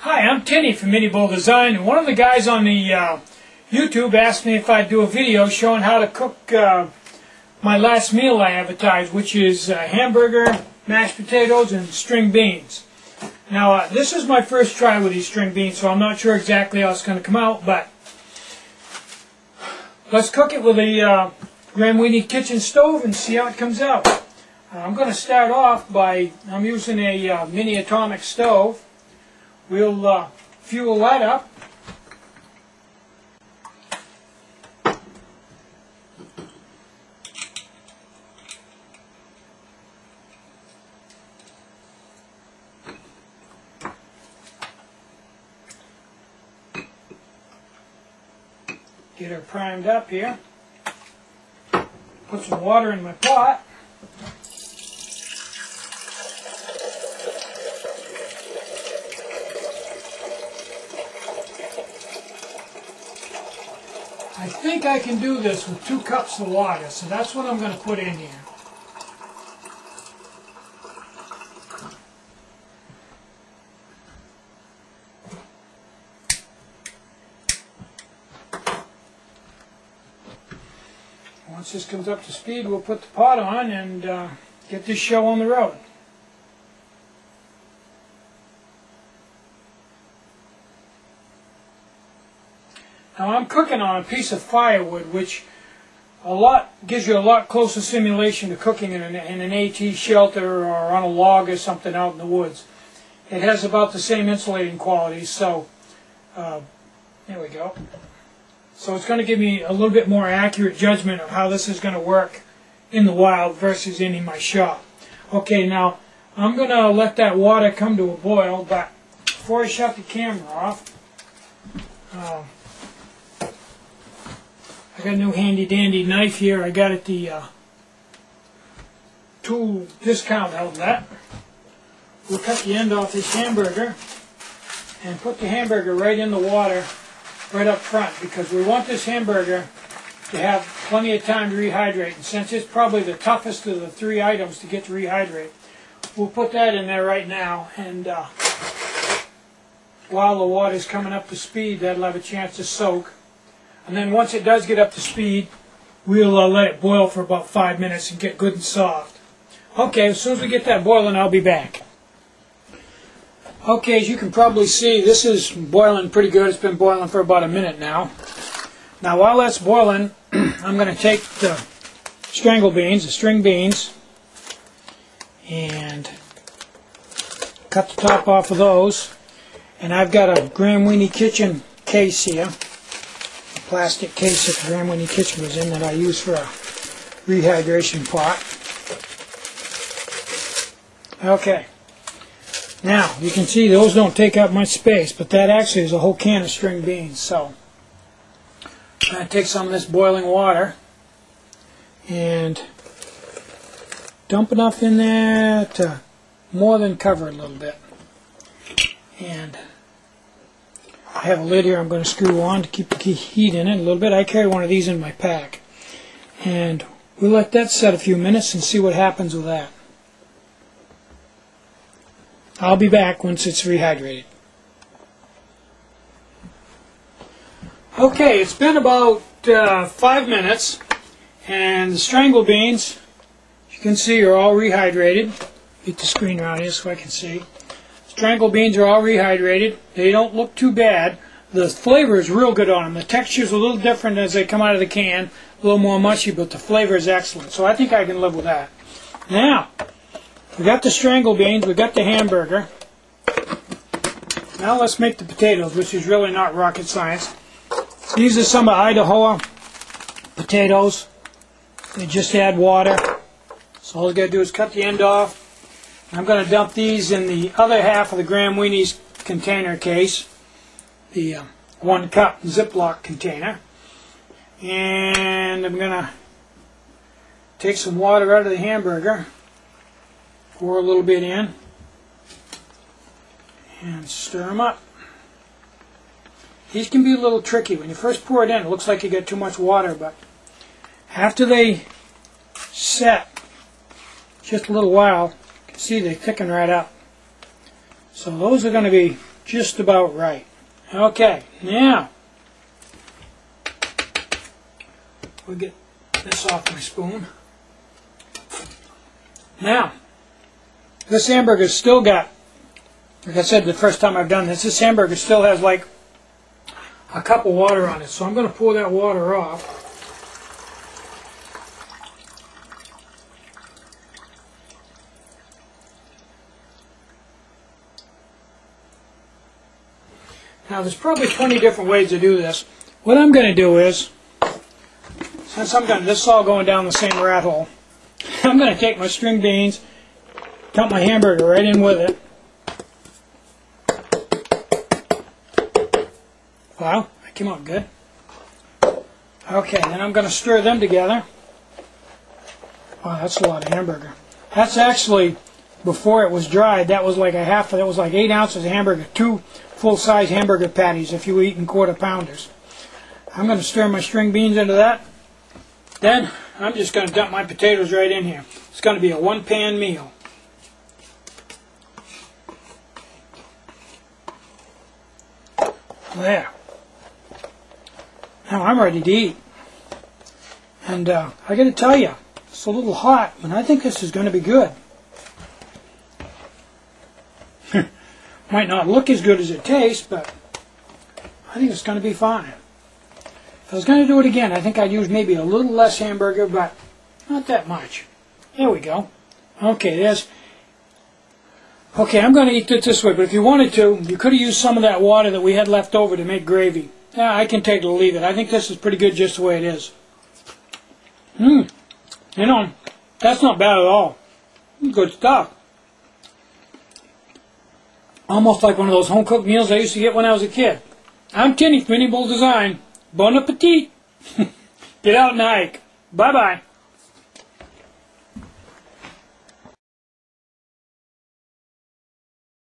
Hi, I'm Tinny from Mini Bowl Design, and one of the guys on the YouTube asked me if I'd do a video showing how to cook my last meal I advertised, which is hamburger, mashed potatoes, and string beans. Now, this is my first try with these string beans, so I'm not sure exactly how it's going to come out, but let's cook it with a Grand Weenie kitchen stove and see how it comes out. I'm going to start off by, I'm using a mini atomic stove. We'll fuel that up. Get her primed up here. Put some water in my pot. I think I can do this with 2 cups of water, so that's what I'm going to put in here. Once this comes up to speed, we'll put the pot on and get this show on the road. Now I'm cooking on a piece of firewood, which gives you a lot closer simulation to cooking in an AT shelter or on a log or something out in the woods. It has about the same insulating qualities, so there we go. So it's going to give me a little bit more accurate judgment of how this is going to work in the wild versus in my shop. Okay, now I'm going to let that water come to a boil, but before I shut the camera off, I got a new handy dandy knife here. I got it the tool discount outlet. We'll cut the end off this hamburger and put the hamburger right in the water right up front, because we want this hamburger to have plenty of time to rehydrate. And since it's probably the toughest of the 3 items to get to rehydrate, we'll put that in there right now, and while the water's coming up to speed, that'll have a chance to soak. And then once it does get up to speed, we'll let it boil for about 5 minutes and get good and soft. Okay, as soon as we get that boiling, I'll be back. Okay, as you can probably see, this is boiling pretty good. It's been boiling for about a minute now. Now while that's boiling, I'm going to take the strangle beans, the string beans, and cut the top off of those. And I've got a Grand Weenie kitchen case here. Plastic case that the Ramen kitchen was in that I use for a rehydration pot. Okay, now you can see those don't take up much space, but that actually is a whole can of string beans. So I'm going to take some of this boiling water and dump enough in there to more than cover it a little bit. And I have a lid here I'm going to screw on to keep the heat in it a little bit. I carry one of these in my pack. And we'll let that set a few minutes and see what happens with that. I'll be back once it's rehydrated. Okay, it's been about 5 minutes, and the strangle beans, you can see, are all rehydrated. Get the screen around here so I can see. Strangle beans are all rehydrated. They don't look too bad. The flavor is real good on them. The texture is a little different as they come out of the can, a little more mushy, but the flavor is excellent. So I think I can live with that. Now, we got the strangle beans, we got the hamburger. Now let's make the potatoes, which is really not rocket science. These are some of Idaho potatoes. They just add water. So all you got to do is cut the end off. I'm going to dump these in the other half of the Grand Weenie's container case, the 1 cup Ziploc container. And I'm going to take some water out of the hamburger, pour a little bit in, and stir them up. These can be a little tricky. When you first pour it in, it looks like you get too much water, but after they set just a little while, see, they thicken right up. So those are going to be just about right. Okay, now we'll get this off my spoon. Now, this hamburger's still got, like I said the first time I've done this, this hamburger still has like a cup of water on it. So I'm going to pour that water off. Now there's probably 20 different ways to do this. What I'm going to do is, since this is all going down the same rat hole, I'm going to take my string beans, dump my hamburger right in with it. Wow, that came out good. Okay, then I'm going to stir them together. Wow, that's a lot of hamburger. That's actually, before it was dried, that was like that was like 8 ounces of hamburger, 2 full-size hamburger patties if you were eating quarter-pounders. I'm going to stir my string beans into that. Then I'm just going to dump my potatoes right in here. It's going to be a one-pan meal. There. Now I'm ready to eat. And I got to tell you, it's a little hot, but I think this is going to be good. Might not look as good as it tastes, but I think it's going to be fine. If I was going to do it again, I think I'd use maybe a little less hamburger, but not that much. There we go. Okay, I'm going to eat it this way, but if you wanted to, you could have used some of that water that we had left over to make gravy. Yeah, I can take it or leave it. I think this is pretty good just the way it is. You know, that's not bad at all. Good stuff. Almost like one of those home-cooked meals I used to get when I was a kid. I'm Kenny from Bull Design. Bon appetit. Get out and hike. Bye-bye.